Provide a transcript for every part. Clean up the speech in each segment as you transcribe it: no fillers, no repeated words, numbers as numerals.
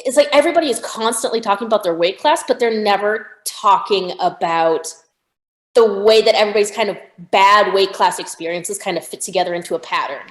it's like everybody is constantly talking about their weight class, but they're never talking about the way that everybody's kind of bad weight class experiences kind of fit together into a pattern.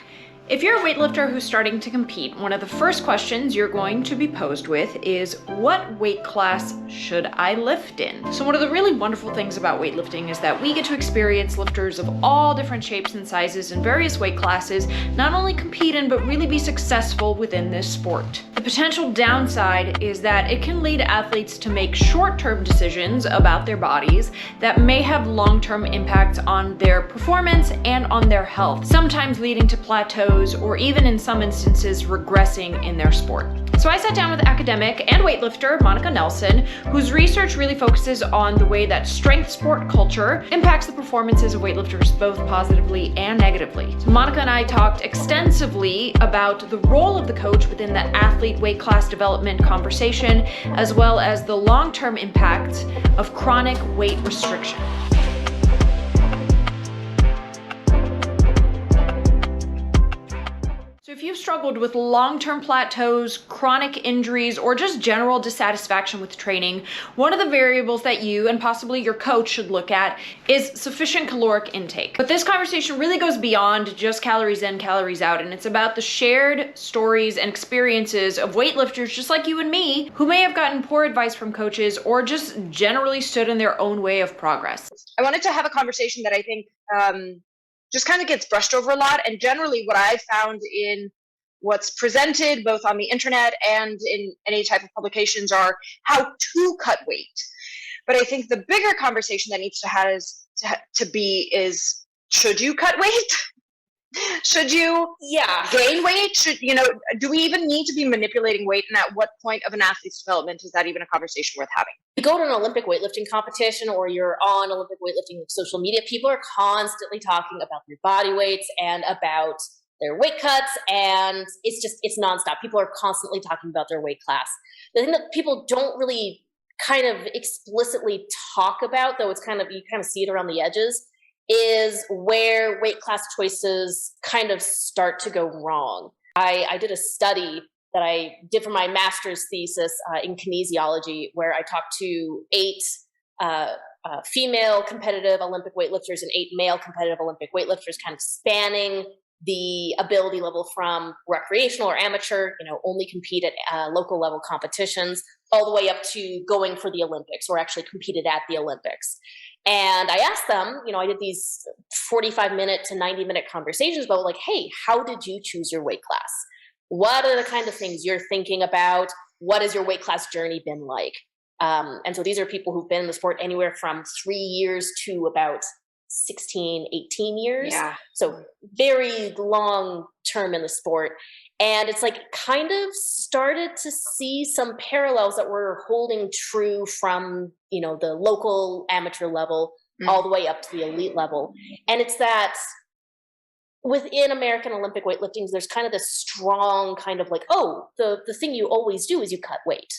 If you're a weightlifter who's starting to compete, one of the first questions you're going to be posed with is, what weight class should I lift in? So one of the really wonderful things about weightlifting is that we get to experience lifters of all different shapes and sizes in various weight classes, not only compete in, but really be successful within this sport. The potential downside is that it can lead athletes to make short-term decisions about their bodies that may have long-term impacts on their performance and on their health, sometimes leading to plateaus or even in some instances regressing in their sport. So I sat down with academic and weightlifter Monica Nelson, whose research really focuses on the way that strength sport culture impacts the performances of weightlifters both positively and negatively. So Monica and I talked extensively about the role of the coach within the athlete weight class development conversation, as well as the long-term impact of chronic weight restriction. So if you've struggled with long-term plateaus, chronic injuries, or just general dissatisfaction with training, one of the variables that you and possibly your coach should look at is sufficient caloric intake. But this conversation really goes beyond just calories in, calories out, and it's about the shared stories and experiences of weightlifters just like you and me, who may have gotten poor advice from coaches or just generally stood in their own way of progress. I wanted to have a conversation that I think just kind of gets brushed over a lot. And generally what I've found in what's presented both on the internet and in any type of publications are how to cut weight. But I think the bigger conversation that needs to be is, should you cut weight? Should you gain weight? Do we even need to be manipulating weight? And at what point of an athlete's development is that even a conversation worth having? You go to an Olympic weightlifting competition or you're on Olympic weightlifting social media, people are constantly talking about their body weights and about their weight cuts, and it's nonstop. People are constantly talking about their weight class. The thing that people don't really kind of explicitly talk about, though you kind of see it around the edges, is where weight class choices kind of start to go wrong. I did a study that I did for my master's thesis in kinesiology, where I talked to 8 female competitive Olympic weightlifters and 8 male competitive Olympic weightlifters, kind of spanning the ability level from recreational or amateur, only compete at local level competitions, all the way up to going for the Olympics or actually competed at the Olympics. And I asked them, I did these 45-minute to 90-minute conversations about like, hey, how did you choose your weight class? What are the kind of things you're thinking about? What has your weight class journey been like? And so these are people who've been in the sport anywhere from 3 years to about 16, 18 years. Yeah. So very long term in the sport. And it's like kind of started to see some parallels that were holding true from, the local amateur level all the way up to the elite level. And it's that within American Olympic weightlifting, there's kind of this strong kind of like, oh, the thing you always do is you cut weight.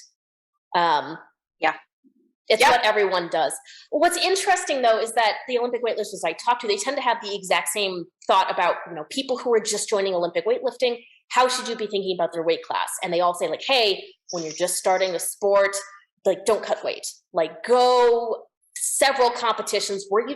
It's what everyone does. What's interesting, though, is that the Olympic weightlifters I talk to, they tend to have the exact same thought about, people who are just joining Olympic weightlifting. How should you be thinking about their weight class? And they all say, like, hey, when you're just starting a sport, like, don't cut weight. Like, go several competitions where you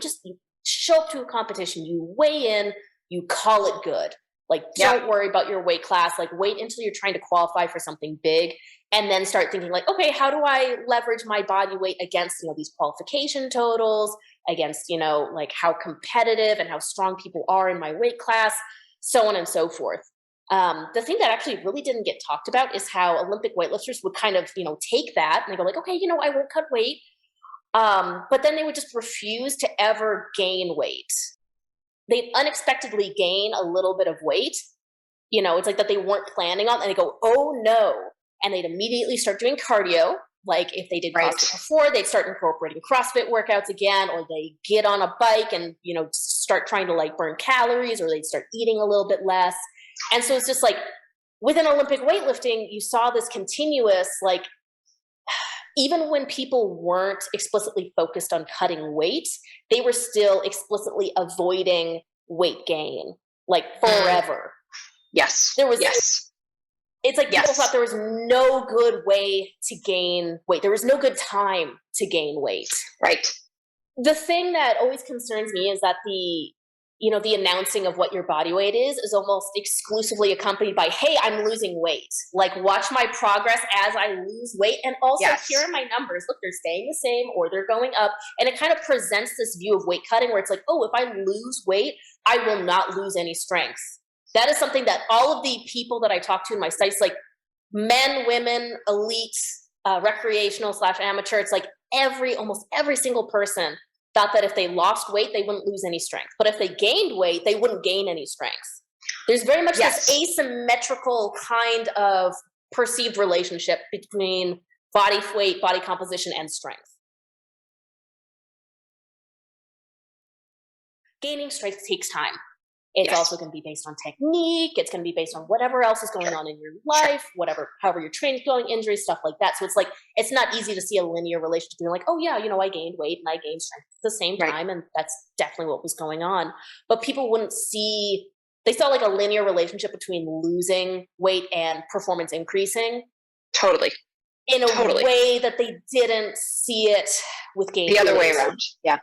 show up to a competition, you weigh in, you call it good. Like, don't worry about your weight class. Like, wait until you're trying to qualify for something big and then start thinking like, okay, how do I leverage my body weight against, these qualification totals, against, like how competitive and how strong people are in my weight class, so on and so forth. The thing that actually really didn't get talked about is how Olympic weightlifters would kind of, take that and they go like, okay, I won't cut weight. But then they would just refuse to ever gain weight. They unexpectedly gain a little bit of weight. It's like that they weren't planning on, and they go, oh no. And they'd immediately start doing cardio. Like if they did CrossFit before, they'd start incorporating CrossFit workouts again, or they get on a bike and, start trying to like burn calories, or they'd start eating a little bit less. And so it's just like within Olympic weightlifting, you saw this continuous, like, even when people weren't explicitly focused on cutting weight, they were still explicitly avoiding weight gain, like forever. Yes. There was It's like people Yes. thought there was no good way to gain weight. There was no good time to gain weight. Right. The thing that always concerns me is that the announcing of what your body weight is almost exclusively accompanied by, hey, I'm losing weight. Like, watch my progress as I lose weight. And also, Yes. here are my numbers. Look, they're staying the same or they're going up. And it kind of presents this view of weight cutting where it's like, oh, if I lose weight, I will not lose any strength. That is something that all of the people that I talk to in my sites, like men, women, elite, recreational / amateur, it's like almost every single person thought that if they lost weight, they wouldn't lose any strength. But if they gained weight, they wouldn't gain any strength. There's very much Yes. this asymmetrical kind of perceived relationship between body weight, body composition, and strength. Gaining strength takes time. It's Yes. also going to be based on technique. It's going to be based on whatever else is going on in your life, however your training's going, injuries, stuff like that. So it's like, it's not easy to see a linear relationship. You're like, oh yeah, I gained weight and I gained strength at the same time. And that's definitely what was going on. But people they saw like a linear relationship between losing weight and performance increasing. Totally. In a way that they didn't see it with gaining. The other way around. Yeah.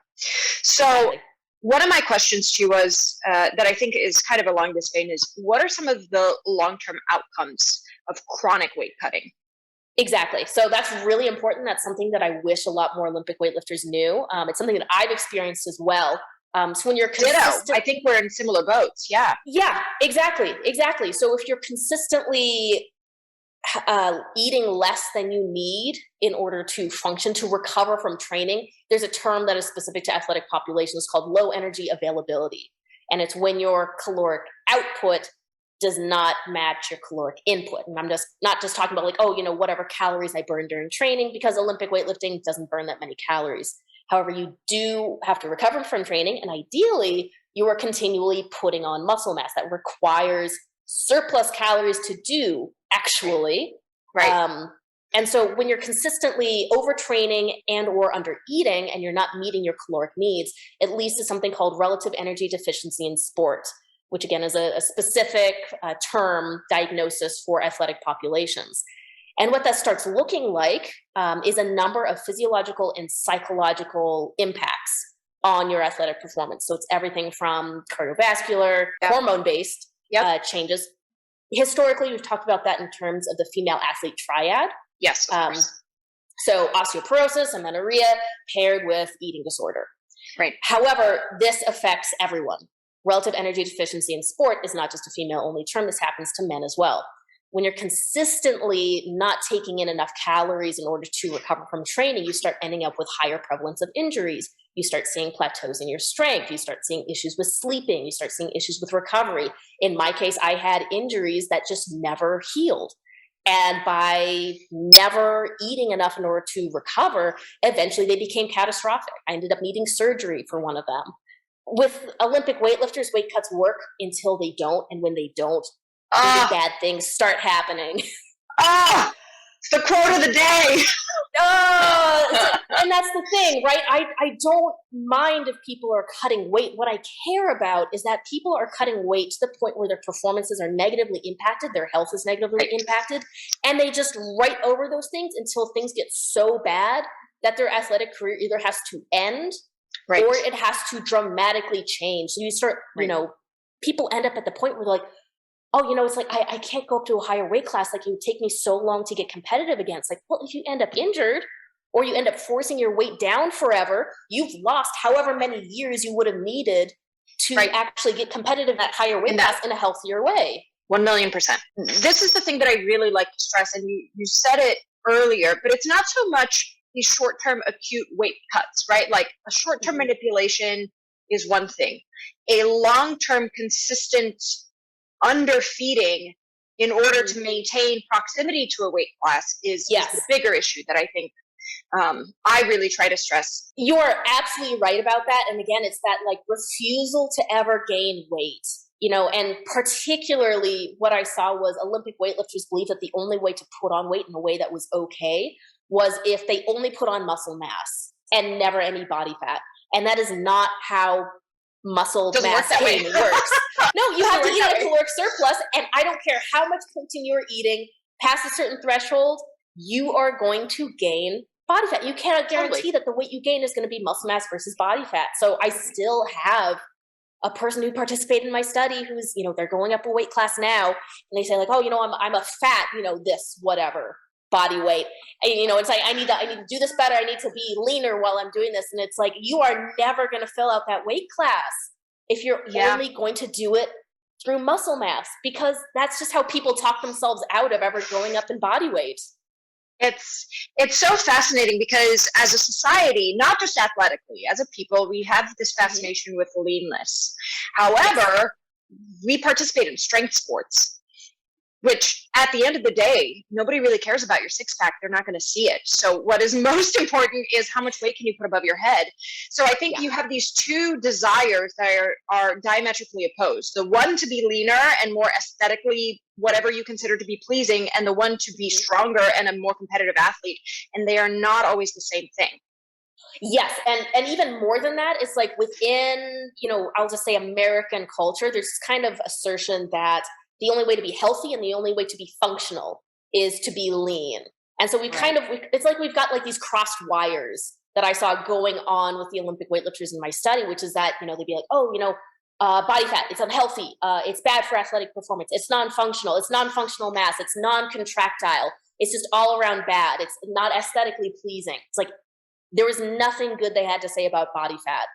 So, Exactly. one of my questions to you was that I think is kind of along this vein is, what are some of the long-term outcomes of chronic weight cutting? Exactly. So that's really important. That's something that I wish a lot more Olympic weightlifters knew. It's something that I've experienced as well. So when you're consistent, I think we're in similar boats. Yeah. Yeah, exactly. So if you're consistently eating less than you need in order to function, to recover from training, there's a term that is specific to athletic populations called low energy availability. And it's when your caloric output does not match your caloric input. And I'm just not just talking about like, whatever calories I burn during training, because Olympic weightlifting doesn't burn that many calories. However, you do have to recover from training, and ideally you are continually putting on muscle mass that requires surplus calories to do, actually. Right. And so when you're consistently overtraining and or under eating and you're not meeting your caloric needs, it leads to something called relative energy deficiency in sport, which again is a specific term diagnosis for athletic populations. And what that starts looking like is a number of physiological and psychological impacts on your athletic performance. So it's everything from cardiovascular, hormone-based changes. Historically, we've talked about that in terms of the female athlete triad. Yes, of course. So osteoporosis, amenorrhea, paired with eating disorder. Right. However, this affects everyone. Relative energy deficiency in sport is not just a female-only term. This happens to men as well. When you're consistently not taking in enough calories in order to recover from training, you start ending up with higher prevalence of injuries. You start seeing plateaus in your strength. You start seeing issues with sleeping. You start seeing issues with recovery. In my case, I had injuries that just never healed. And by never eating enough in order to recover, eventually they became catastrophic. I ended up needing surgery for one of them. With Olympic weightlifters, weight cuts work until they don't. And when they don't, really bad things start happening. It's the quote of the day. And that's the thing, right? I don't mind if people are cutting weight. What I care about is that people are cutting weight to the point where their performances are negatively impacted, their health is negatively impacted, and they just write over those things until things get so bad that their athletic career either has to end or it has to dramatically change. So you start, people end up at the point where they're like, it's like, I can't go up to a higher weight class. Like, it would take me so long to get competitive again. It's like, well, if you end up injured or you end up forcing your weight down forever, you've lost however many years you would have needed to actually get competitive at higher weight class in a healthier way. 1,000,000%. This is the thing that I really like to stress. And you said it earlier, but it's not so much these short-term acute weight cuts, right? Like a short-term manipulation is one thing. A long-term consistent underfeeding in order to maintain proximity to a weight class is the bigger issue that I think I really try to stress. You're absolutely right about that. And again, it's that like refusal to ever gain weight, and particularly what I saw was Olympic weightlifters believe that the only way to put on weight in a way that was okay was if they only put on muscle mass and never any body fat. And that is not how muscle Doesn't work mass that way. gain works. No, you have to Doesn't eat work at a that way. caloric surplus, and I don't care how much protein you're eating, past a certain threshold, you are going to gain body fat. You cannot guarantee that the weight you gain is going to be muscle mass versus body fat. So I still have a person who participated in my study who's, they're going up a weight class now, and they say like, oh, I'm a fat, this whatever body weight. And, it's like, I need to do this better. I need to be leaner while I'm doing this. And it's like, you are never going to fill out that weight class if you're only going to do it through muscle mass, because that's just how people talk themselves out of ever growing up in body weight. It's so fascinating because as a society, not just athletically, as a people, we have this fascination with leanness. However, we participate in strength sports, which at the end of the day, nobody really cares about your six pack. They're not going to see it. So what is most important is how much weight can you put above your head. So I think you have these two desires that are diametrically opposed. The one to be leaner and more aesthetically, whatever you consider to be pleasing, and the one to be stronger and a more competitive athlete. And they are not always the same thing. Yes, and even more than that, it's like within, I'll just say American culture, there's this kind of assertion that the only way to be healthy and the only way to be functional is to be lean. And so it's like we've got like these crossed wires that I saw going on with the Olympic weightlifters in my study, which is that, they'd be like, oh, body fat, it's unhealthy, it's bad for athletic performance, it's non-functional, it's non-functional mass, it's non-contractile, it's just all around bad, it's not aesthetically pleasing. It's like there was nothing good they had to say about body fat.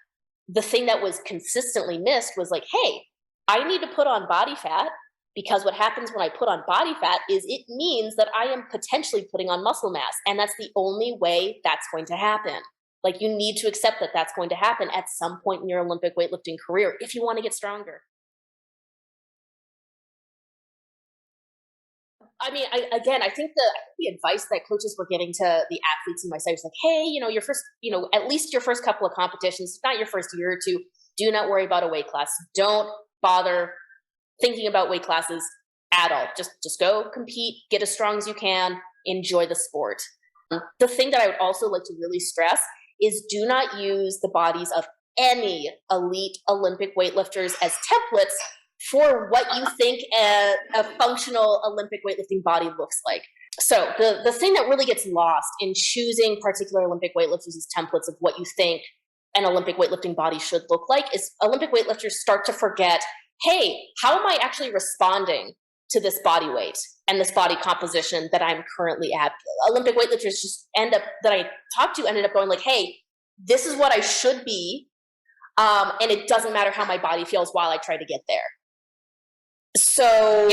The thing that was consistently missed was like, hey, I need to put on body fat, because what happens when I put on body fat is it means that I am potentially putting on muscle mass, and that's the only way that's going to happen. Like, you need to accept that that's going to happen at some point in your Olympic weightlifting career if you want to get stronger. I mean, I think the advice that coaches were getting to the athletes in my study was like, hey, your first, at least your first couple of competitions, not your first year or two, do not worry about a weight class. Don't bother thinking about weight classes at all. Just go compete, get as strong as you can, enjoy the sport. The thing that I would also like to really stress is do not use the bodies of any elite Olympic weightlifters as templates for what you think a functional Olympic weightlifting body looks like. So the thing that really gets lost in choosing particular Olympic weightlifters as templates of what you think an Olympic weightlifting body should look like is Olympic weightlifters start to forget, hey, how am I actually responding to this body weight and this body composition that I'm currently at? Olympic weightlifters just ended up going like, hey, this is what I should be, and it doesn't matter how my body feels while I try to get there. So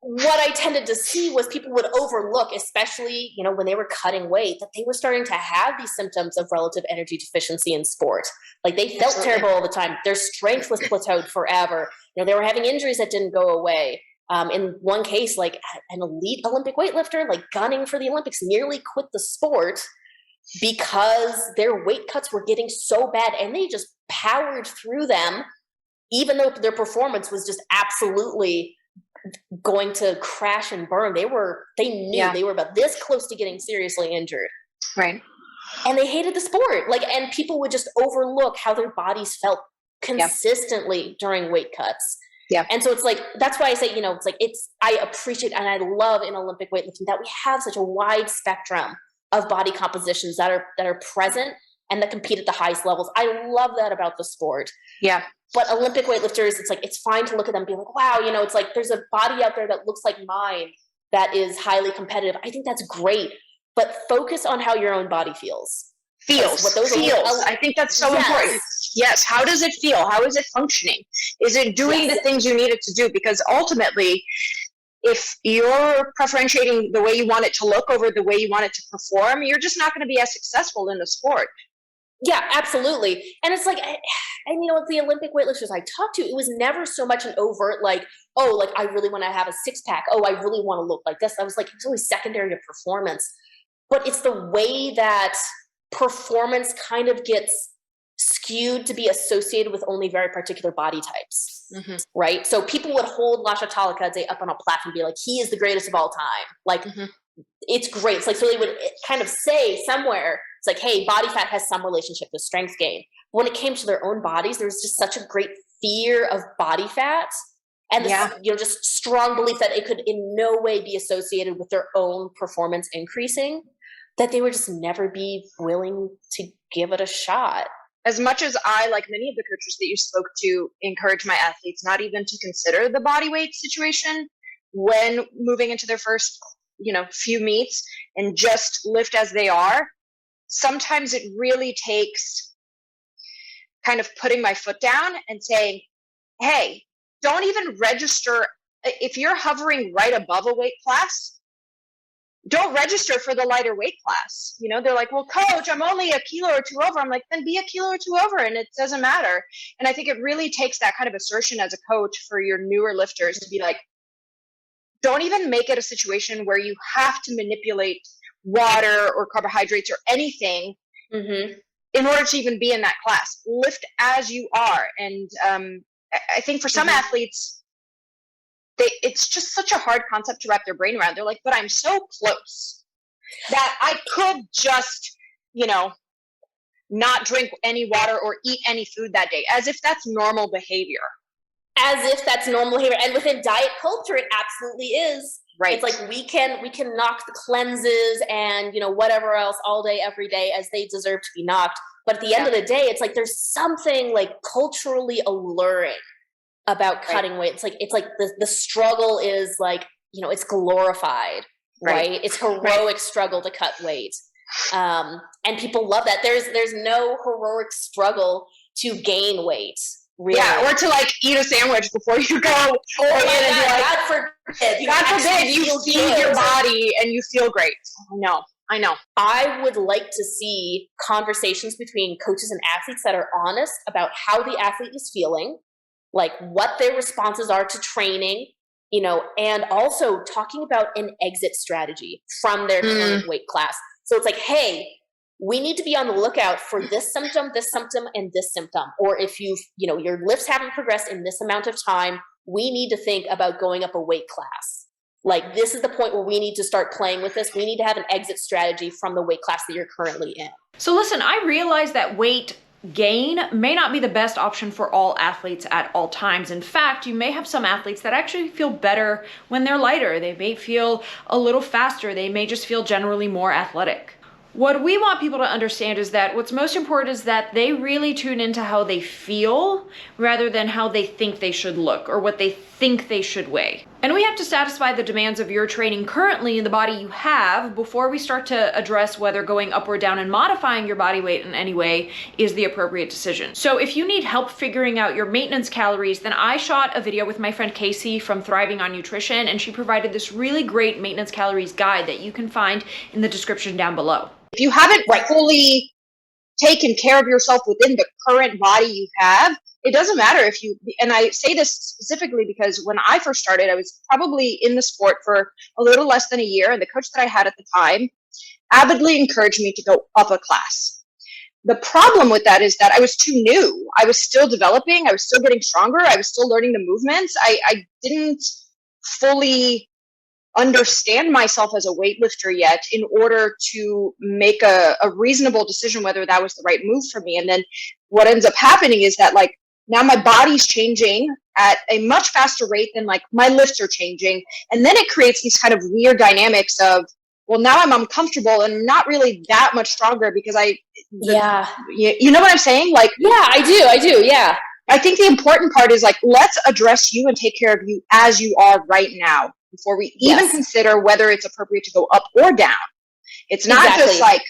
what I tended to see was people would overlook, especially, when they were cutting weight, that they were starting to have these symptoms of relative energy deficiency in sport. Like, they felt terrible all the time. Their strength was plateaued forever. They were having injuries that didn't go away. In one case, like an elite Olympic weightlifter, like gunning for the Olympics, nearly quit the sport because their weight cuts were getting so bad, and they just powered through them, even though their performance was just absolutely going to crash and burn. They knew they were about this close to getting seriously injured. Right. And they hated the sport. And people would just overlook how their bodies felt consistently during weight cuts. Yeah. And so it's like, that's why I say, I appreciate and I love in Olympic weightlifting that we have such a wide spectrum of body compositions that are present and that compete at the highest levels. I love that about the sport. Yeah. But Olympic weightlifters, it's like, it's fine to look at them and be like, wow, it's like there's a body out there that looks like mine that is highly competitive. I think that's great, but focus on how your own body feels. Feels. I think that's so important. Yes. How does it feel? How is it functioning? Is it doing the things you need it to do? Because ultimately, if you're preferentiating the way you want it to look over the way you want it to perform, you're just not going to be as successful in the sport. Yeah, absolutely. And it's like, with the Olympic weightlifters I talked to, it was never so much an overt, like, oh, like, I really want to have a six pack. Oh, I really want to look like this. I was like, it's always secondary to performance. But it's the way that performance kind of gets skewed to be associated with only very particular body types, right? So people would hold Lasha Talakadze up on a platform and be like, he is the greatest of all time. Like, it's great. It's like, so they would kind of say somewhere, it's like, hey, body fat has some relationship to strength gain. when it came to their own bodies, there was just such a great fear of body fat and this, just strong belief that it could in no way be associated with their own performance increasing, that they would just never be willing to give it a shot. As much as I, like many of the coaches that you spoke to, encourage my athletes not even to consider the body weight situation when moving into their first, few meets and just lift as they are, sometimes it really takes kind of putting my foot down and saying, hey, don't even register. If you're hovering right above a weight class, don't register for the lighter weight class. They're like, well, coach, I'm only a kilo or two over. I'm like, then be a kilo or two over and it doesn't matter. And I think it really takes that kind of assertion as a coach for your newer lifters to be like, don't even make it a situation where you have to manipulate water or carbohydrates or anything in order to even be in that class. Lift as you are. And I think for some athletes, it's just such a hard concept to wrap their brain around. They're like, but I'm so close that I could just, not drink any water or eat any food that day, as if that's normal behavior. As if that's normal behavior. And within diet culture, it absolutely is. Right. It's like we can knock the cleanses and, whatever else all day, every day as they deserve to be knocked. But at the end of the day, it's like there's something like culturally alluring about cutting weight. It's like the struggle is like, it's glorified, right? It's heroic struggle to cut weight. And people love that. There's no heroic struggle to gain weight. Really. Yeah, or to like eat a sandwich before you go. God forbid. God forbid you feed your body and you feel great. I know. I would like to see conversations between coaches and athletes that are honest about how the athlete is feeling, like what their responses are to training, and also talking about an exit strategy from their current weight class. So it's like, hey, we need to be on the lookout for this symptom, and this symptom. Or if your lifts haven't progressed in this amount of time, we need to think about going up a weight class. Like, this is the point where we need to start playing with this. We need to have an exit strategy from the weight class that you're currently in. So listen, I realize that weight gain may not be the best option for all athletes at all times. In fact, you may have some athletes that actually feel better when they're lighter. They may feel a little faster. They may just feel generally more athletic. What we want people to understand is that what's most important is that they really tune into how they feel rather than how they think they should look or what they think they should weigh. And we have to satisfy the demands of your training currently in the body you have before we start to address whether going up or down and modifying your body weight in any way is the appropriate decision. So if you need help figuring out your maintenance calories, then I shot a video with my friend Casey from Thriving on Nutrition, and she provided this really great maintenance calories guide that you can find in the description down below. If you haven't fully taken care of yourself within the current body you have, it doesn't matter if you, and I say this specifically because when I first started, I was probably in the sport for a little less than a year, and the coach that I had at the time avidly encouraged me to go up a class. The problem with that is that I was too new. I was still developing. I was still getting stronger. I was still learning the movements. I didn't fully understand myself as a weightlifter yet in order to make a reasonable decision whether that was the right move for me. And then what ends up happening is that like now my body's changing at a much faster rate than like my lifts are changing. And then it creates these kind of weird dynamics of, well, now I'm uncomfortable and not really that much stronger because you know what I'm saying? Like, yeah, I do. Yeah. I think the important part is like, let's address you and take care of you as you are right now before we even consider whether it's appropriate to go up or down. It's not just like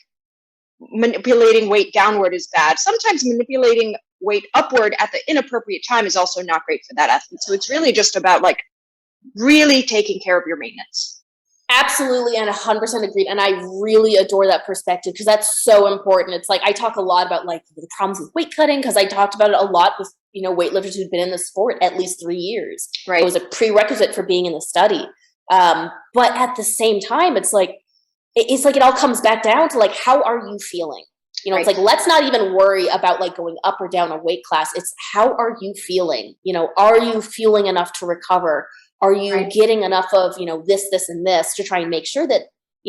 manipulating weight downward is bad. Sometimes manipulating weight upward at the inappropriate time is also not great for that athlete. So it's really just about like really taking care of your maintenance. Absolutely, and 100% agreed. And I really adore that perspective because that's so important. It's like I talk a lot about like the problems with weight cutting because I talked about it a lot with weightlifters who'd been in the sport at least 3 years. Right, it was a prerequisite for being in the study. But at the same time, it's like it all comes back down to like how are you feeling? It's like let's not even worry about like going up or down a weight class. It's how are you feeling? Are you feeling enough to recover? Are you getting enough of, this, and this to try and make sure that,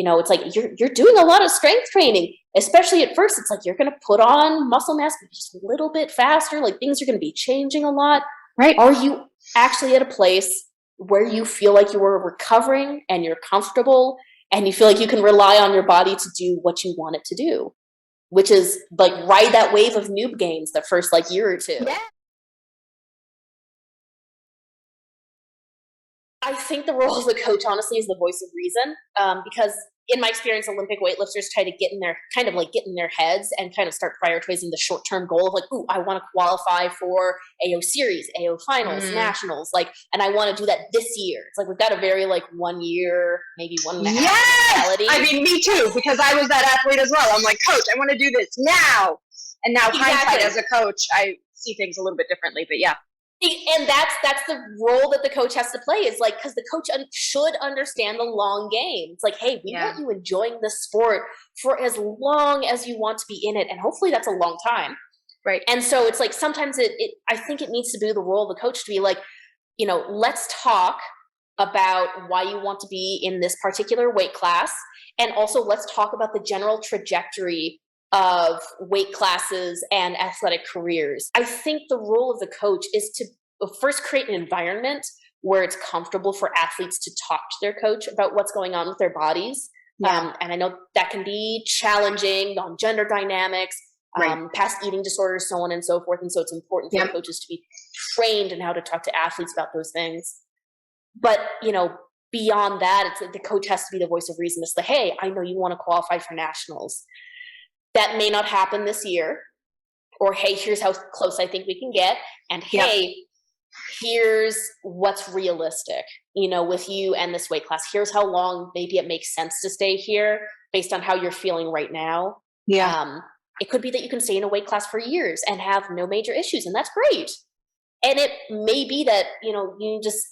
it's like you're doing a lot of strength training, especially at first. It's like you're going to put on muscle mass just a little bit faster. Like things are going to be changing a lot. Right. Are you actually at a place where you feel like you are recovering and you're comfortable and you feel like you can rely on your body to do what you want it to do, which is like ride that wave of noob gains the first like year or two? Yeah. I think the role of the coach, honestly, is the voice of reason, because in my experience, Olympic weightlifters try to get in their heads and kind of start prioritizing the short-term goal of like, ooh, I want to qualify for AO series, AO finals, nationals, like, and I want to do that this year. It's like we've got a very like 1 year, maybe 1.5 mentality. I mean, me too, because I was that athlete as well. I'm like, coach, I want to do this now. And now hindsight as a coach, I see things a little bit differently, but yeah. And that's the role that the coach has to play, is like, because the coach should understand the long game. It's like, hey, we want you enjoying this sport for as long as you want to be in it, and hopefully that's a long time, right? And so it's like sometimes I think it needs to be the role of the coach to be like, let's talk about why you want to be in this particular weight class, and also let's talk about the general trajectory of weight classes and athletic careers. I think the role of the coach is to first create an environment where it's comfortable for athletes to talk to their coach about what's going on with their bodies. And I know that can be challenging on gender dynamics, past eating disorders, so on and so forth. And so it's important for coaches to be trained in how to talk to athletes about those things. But, beyond that, it's the coach has to be the voice of reason. It's like, hey, I know you want to qualify for nationals. That may not happen this year, or hey, here's how close I think we can get, and hey, here's what's realistic, with you and this weight class. Here's how long maybe it makes sense to stay here based on how you're feeling right now. It could be that you can stay in a weight class for years and have no major issues, and that's great. And it may be that, you just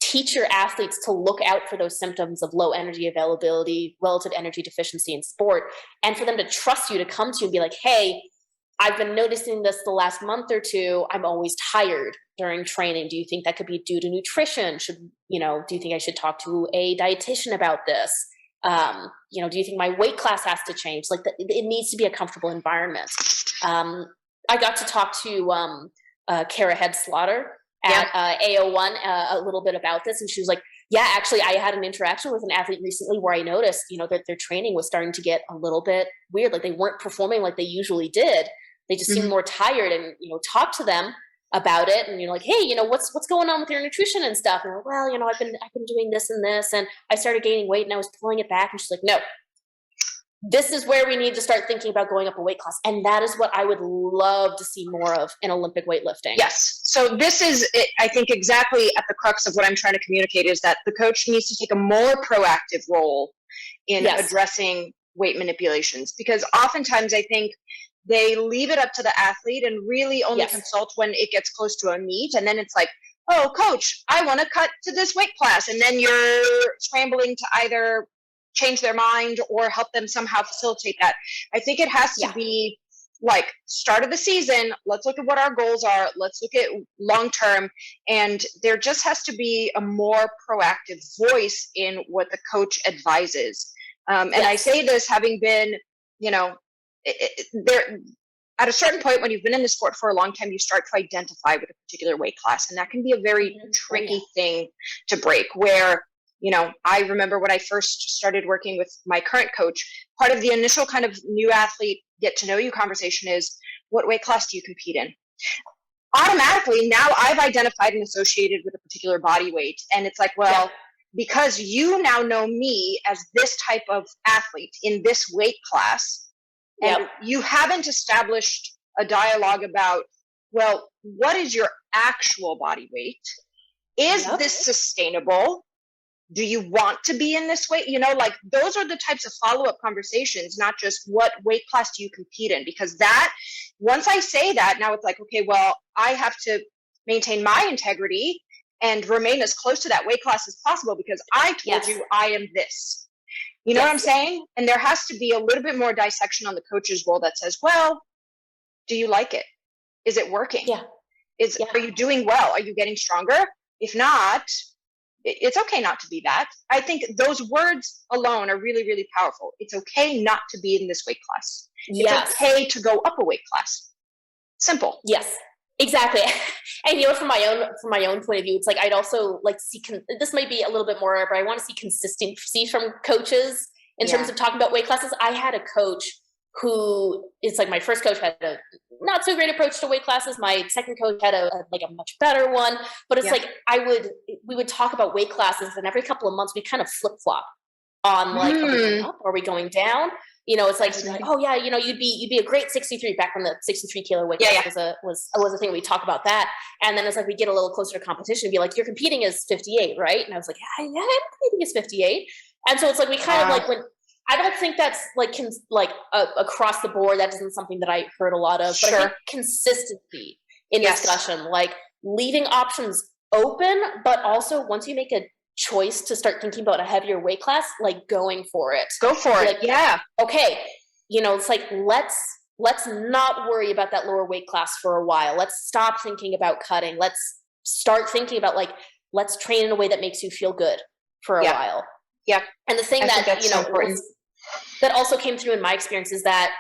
teach your athletes to look out for those symptoms of low energy availability, relative energy deficiency in sport, and for them to trust you to come to you and be like, hey, I've been noticing this the last month or two. I'm always tired during training. Do you think that could be due to nutrition? Do you think I should talk to a dietitian about this? Do you think my weight class has to change? Like it needs to be a comfortable environment. I got to talk to Kara Head Slaughter at AO1 a little bit about this, and she was like, yeah, actually I had an interaction with an athlete recently where I noticed that their training was starting to get a little bit weird, like they weren't performing like they usually did. They just seemed more tired, and talk to them about it, and you're like, hey, what's going on with your nutrition and stuff, and like, well, I've been doing this and this, and I started gaining weight and I was pulling it back, and she's like, no, this is where we need to start thinking about going up a weight class. And that is what I would love to see more of in Olympic weightlifting. Yes. So this is, I think, exactly at the crux of what I'm trying to communicate, is that the coach needs to take a more proactive role in addressing weight manipulations, because oftentimes I think they leave it up to the athlete and really only consult when it gets close to a meet. And then it's like, oh, coach, I want to cut to this weight class. And then you're scrambling to either change their mind or help them somehow facilitate that. I think it has to be like start of the season. Let's look at what our goals are. Let's look at long term. And there just has to be a more proactive voice in what the coach advises. And I say this having been, there at a certain point when you've been in the sport for a long time, you start to identify with a particular weight class. And that can be a very tricky thing to break, where I remember when I first started working with my current coach, part of the initial kind of new athlete get to know you conversation is, what weight class do you compete in? Automatically, now I've identified and associated with a particular body weight. And it's like, well, because you now know me as this type of athlete in this weight class, and you haven't established a dialogue about, well, what is your actual body weight? Is this sustainable? Do you want to be in this weight? Like those are the types of follow-up conversations, not just what weight class do you compete in? Because that, once I say that, now it's like, okay, well, I have to maintain my integrity and remain as close to that weight class as possible because I told you I am this. You know what I'm saying? And there has to be a little bit more dissection on the coach's role that says, well, do you like it? Is it working? Are you doing well? Are you getting stronger? If not, It's okay not to be that. I think those words alone are really, really powerful. It's okay not to be in this weight class. Yes. It's okay to go up a weight class. Simple. Yes, exactly. And from my own point of view, it's like I'd also like to see. This might be a little bit more, but I want to see consistency from coaches in terms of talking about weight classes. I had a coach who it's like my first coach had a not so great approach to weight classes. My second coach had a much better one. But it's like we would talk about weight classes, and every couple of months we kind of flip flop on like, are we going up? Are we going down? It's like, oh yeah, you'd be a great 63 back when the 63 kilo weight class was a thing. We talk about that. And then it's like, we get a little closer to competition and be like, you're competing as 58, right? And I was like, yeah, I'm competing as 58. And so it's like, we kind of like, when I don't think that's like, across the board, that isn't something that I heard a lot of, but I think consistency in discussion, like leaving options open, but also once you make a choice to start thinking about a heavier weight class, like going for it. Go for it. Yeah. Okay. It's like, let's not worry about that lower weight class for a while. Let's stop thinking about cutting. Let's start thinking about like, let's train in a way that makes you feel good for a while. Yeah. And the thing that also came through in my experience is that,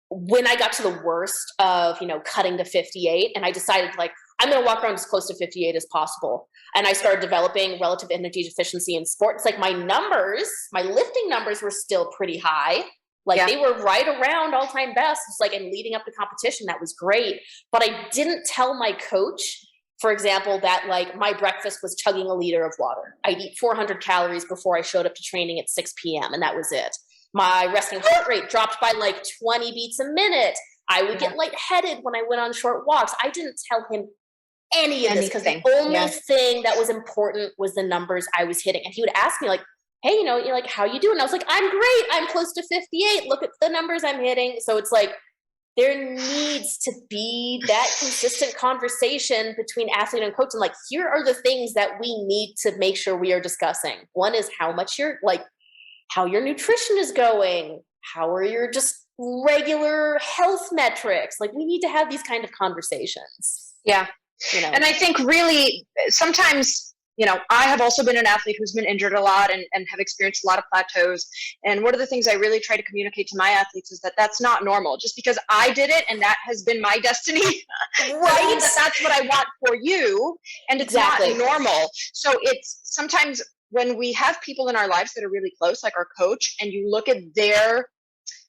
when I got to the worst of, cutting to 58 and I decided like, I'm going to walk around as close to 58 as possible. And I started developing relative energy deficiency in sports. Like my lifting numbers were still pretty high. Like they were right around all-time best. It's like, and leading up to competition, that was great. But I didn't tell my coach, for example, that like my breakfast was chugging a liter of water. I'd eat 400 calories before I showed up to training at 6 p.m. and that was it. My resting heart rate dropped by like 20 beats a minute. I would get lightheaded when I went on short walks. I didn't tell him any of this because the only thing that was important was the numbers I was hitting. And he would ask me like, hey, you're like, how you doing? And I was like, I'm great. I'm close to 58. Look at the numbers I'm hitting. So it's like, there needs to be that consistent conversation between athlete and coach. And like, here are the things that we need to make sure we are discussing. One is how your nutrition is going. How are your just regular health metrics? Like we need to have these kind of conversations. Yeah. And I think really sometimes, I have also been an athlete who's been injured a lot and have experienced a lot of plateaus. And one of the things I really try to communicate to my athletes is that that's not normal. Just because I did it and that has been my destiny, right? That's what I want for you. And it's not normal. So it's sometimes when we have people in our lives that are really close, like our coach, and you look at their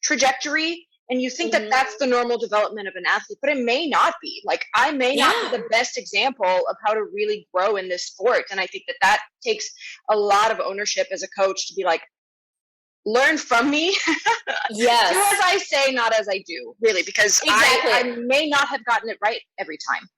trajectory, and you think that that's the normal development of an athlete, but it may not be. Like I may not be the best example of how to really grow in this sport. And I think that takes a lot of ownership as a coach to be like, learn from me. Yes. Do as I say, not as I do, really, because I may not have gotten it right every time.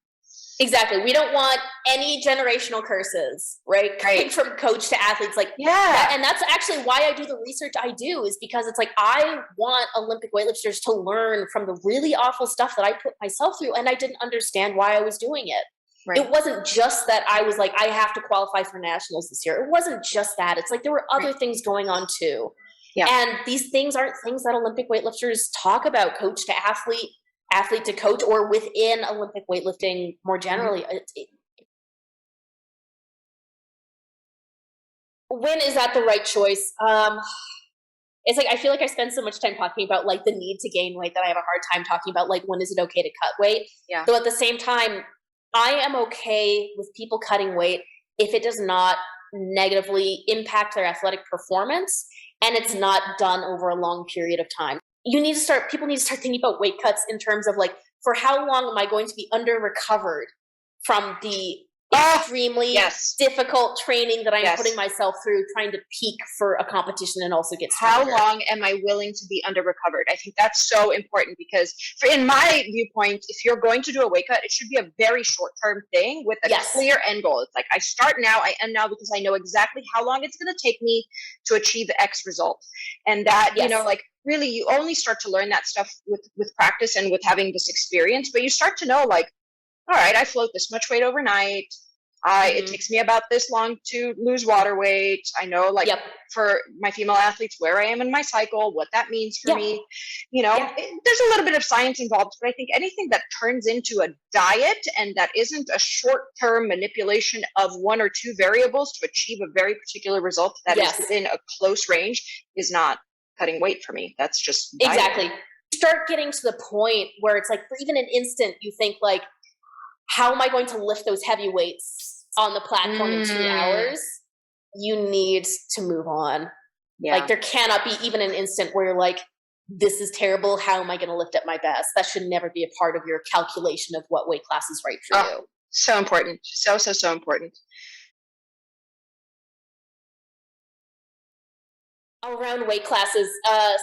Exactly. We don't want any generational curses, right? Coming from coach to athletes. Like, and that's actually why I do the research I do, is because it's like, I want Olympic weightlifters to learn from the really awful stuff that I put myself through. And I didn't understand why I was doing it. Right. It wasn't just that I was like, I have to qualify for nationals this year. It wasn't just that. It's like, there were other things going on too. Yeah. And these things aren't things that Olympic weightlifters talk about, coach to athlete, athlete to coach, or within Olympic weightlifting more generally. When is that the right choice? It's like, I feel like I spend so much time talking about like the need to gain weight that I have a hard time talking about like, when is it okay to cut weight? Yeah. So at the same time, I am okay with people cutting weight if it does not negatively impact their athletic performance and it's not done over a long period of time. People need to start thinking about weight cuts in terms of like, for how long am I going to be under recovered from the extremely difficult training that I'm putting myself through, trying to peak for a competition and also get stronger. How long am I willing to be under recovered? I think that's so important because in my viewpoint, if you're going to do a weight cut, it should be a very short-term thing with a clear end goal. It's like, I start now, I end now, because I know exactly how long it's going to take me to achieve X result. And that, like, really, you only start to learn that stuff with practice and with having this experience, but you start to know, like, all right, I float this much weight overnight. It takes me about this long to lose water weight. I know, like, for my female athletes, where I am in my cycle, what that means for me. You know, there's a little bit of science involved, but I think anything that turns into a diet and that isn't a short-term manipulation of one or two variables to achieve a very particular result that is within a close range is not cutting weight for me. That's just diet. Exactly. Start getting to the point where it's like, for even an instant, you think like, how am I going to lift those heavy weights on the platform in 2 hours? You need to move on. Like, there cannot be even an instant where you're like, this is terrible. How am I going to lift at my best? That should never be a part of your calculation of what weight class is right for you. So important. So important. Around weight classes,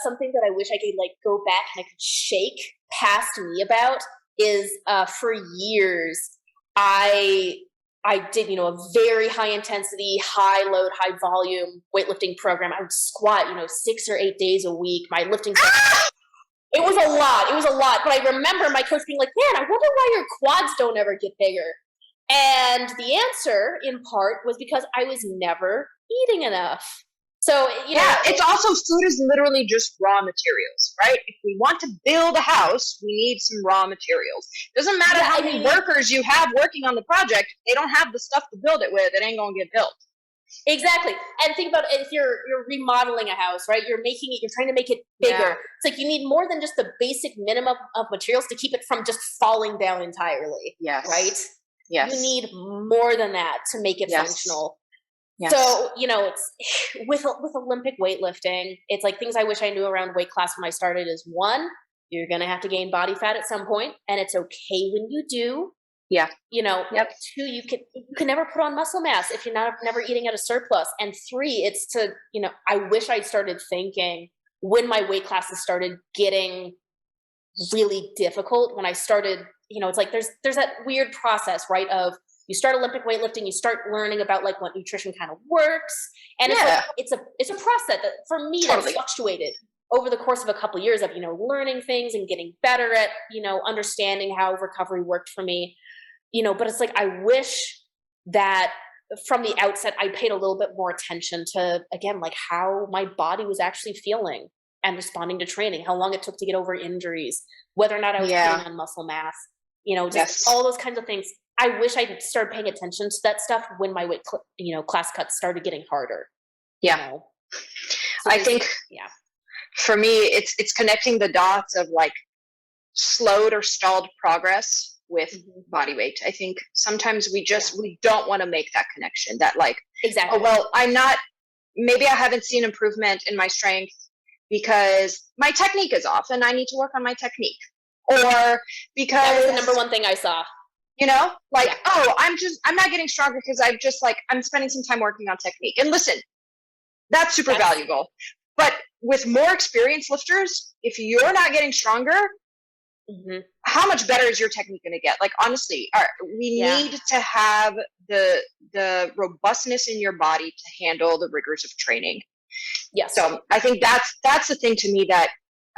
something that I wish I could like go back and I could shake past me about is for years I did, a very high intensity, high load, high volume weightlifting program. I would squat, 6 or 8 days a week. My lifting it was a lot. It was a lot. But I remember my coach being like, man, I wonder why your quads don't ever get bigger. And the answer in part was because I was never eating enough. So, it's also, food is literally just raw materials, right? If we want to build a house, we need some raw materials. Doesn't matter how many workers you have working on the project, if they don't have the stuff to build it with, it ain't gonna get built. Exactly. And think about it, if you're remodeling a house, right? You're trying to make it bigger. Yeah. It's like you need more than just the basic minimum of materials to keep it from just falling down entirely. Yes. Right? Yes. You need more than that to make it functional. Yes. So, it's with Olympic weightlifting, it's like things I wish I knew around weight class when I started is 1, you're going to have to gain body fat at some point, and it's okay when you do. Yeah. 2, you can never put on muscle mass if you're never eating at a surplus. And 3, it's to, I wish I'd started thinking when my weight classes started getting really difficult, when I started, it's like there's that weird process, right, of you start Olympic weightlifting, you start learning about like what nutrition kind of works. And it's a process that for me that fluctuated over the course of a couple of years of, learning things and getting better at, understanding how recovery worked for me, but it's like, I wish that from the outset, I paid a little bit more attention to, again, like how my body was actually feeling and responding to training, how long it took to get over injuries, whether or not I was putting on muscle mass, just all those kinds of things. I wish I'd started paying attention to that stuff when my weight, class cuts started getting harder. Yeah. So I think for me, it's connecting the dots of like slowed or stalled progress with body weight. I think sometimes we don't want to make that connection that like, exactly. Oh, well, maybe I haven't seen improvement in my strength because my technique is off and I need to work on my technique. Or because that was the number one thing I saw. I'm not getting stronger because I'm spending some time working on technique. And listen, that's super valuable. But with more experienced lifters, if you're not getting stronger, how much better is your technique going to get? Like, honestly, we need to have the robustness in your body to handle the rigors of training. Yes. So I think that's the thing to me that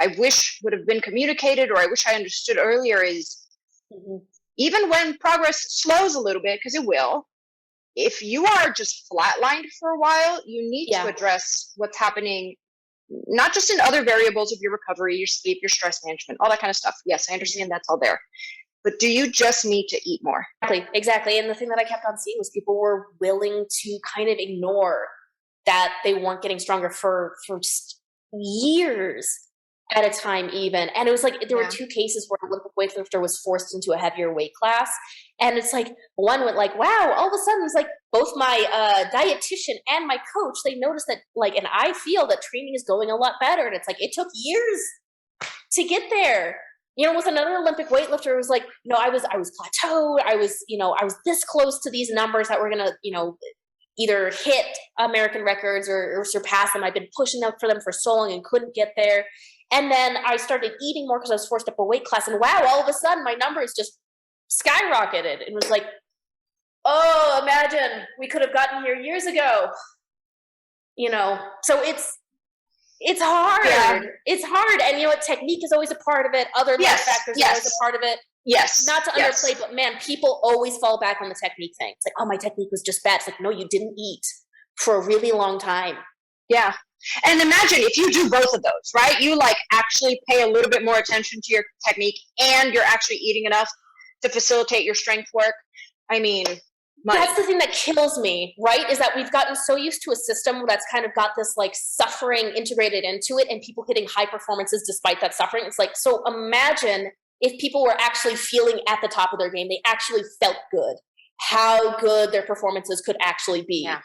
I wish would have been communicated, or I wish I understood earlier is even when progress slows a little bit, because it will, if you are just flatlined for a while, you need to address what's happening, not just in other variables of your recovery, your sleep, your stress management, all that kind of stuff. Yes, I understand that's all there. But do you just need to eat more? Exactly. And the thing that I kept on seeing was people were willing to kind of ignore that they weren't getting stronger for just years at a time even. And it was like, there were 2 cases where an Olympic weightlifter was forced into a heavier weight class. And it's like, one went like, wow, all of a sudden it's like both my dietitian and my coach, they noticed that like, and I feel that training is going a lot better. And it's like, it took years to get there. With another Olympic weightlifter, it was like, I was plateaued. I was this close to these numbers that were going to, either hit American records or surpass them. I've been pushing out for them for so long and couldn't get there. And then I started eating more because I was forced up a weight class. And wow, all of a sudden my numbers just skyrocketed. It was like, oh, imagine we could have gotten here years ago. So it's hard. Yeah. It's hard. And technique is always a part of it. Other life factors are always a part of it. Yes. Not to underplay, but man, people always fall back on the technique thing. It's like, oh, my technique was just bad. It's like, no, you didn't eat for a really long time. Yeah. And imagine if you do both of those, right? You like actually pay a little bit more attention to your technique and you're actually eating enough to facilitate your strength work. I mean, that's the thing that kills me, right? Is that we've gotten so used to a system that's kind of got this like suffering integrated into it and people hitting high performances despite that suffering. It's like, so imagine if people were actually feeling at the top of their game, they actually felt good, how good their performances could actually be. Yeah.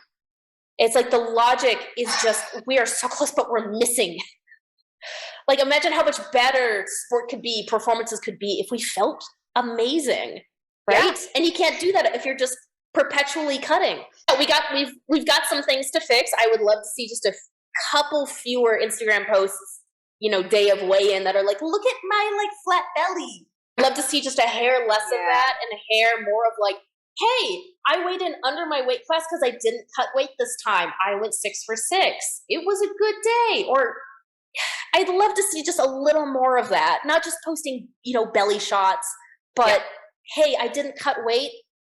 It's like the logic is just, we are so close, but we're missing. Like, imagine how much better sport could be, performances could be if we felt amazing, right? Yeah. And you can't do that if you're just perpetually cutting. We've got some things to fix. I would love to see just a couple fewer Instagram posts, you know, day of weigh-in that are like, look at my like flat belly. I'd love to see just a hair less of that and a hair more of like, hey, I weighed in under my weight class because I didn't cut weight this time. I went 6 for 6. It was a good day. Or I'd love to see just a little more of that. Not just posting, you know, belly shots, but hey, I didn't cut weight.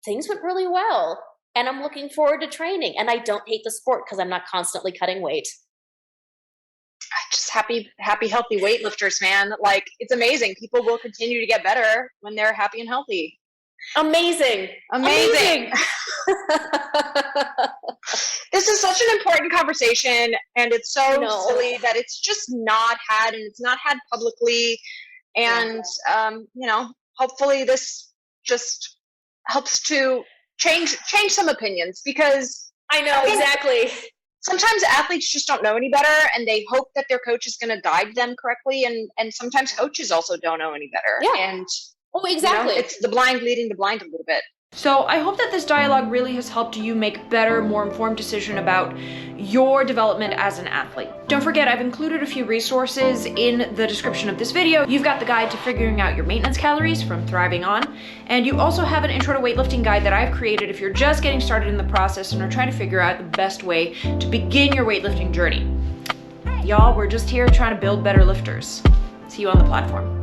Things went really well. And I'm looking forward to training. And I don't hate the sport because I'm not constantly cutting weight. Just happy, healthy weightlifters, man. Like, it's amazing. People will continue to get better when they're happy and healthy. Amazing. This is such an important conversation, and it's so silly that it's just not had, and it's not had publicly. And you know, hopefully this just helps to change some opinions, because I know exactly. Sometimes athletes just don't know any better, and they hope that their coach is going to guide them correctly, and sometimes coaches also don't know any better. Yeah. And exactly. You know, it's the blind leading the blind a little bit. So I hope that this dialogue really has helped you make better, more informed decision about your development as an athlete. Don't forget, I've included a few resources in the description of this video. You've got the guide to figuring out your maintenance calories from Thriving On, and you also have an intro to weightlifting guide that I've created if you're just getting started in the process and are trying to figure out the best way to begin your weightlifting journey. Y'all, we're just here trying to build better lifters. See you on the platform.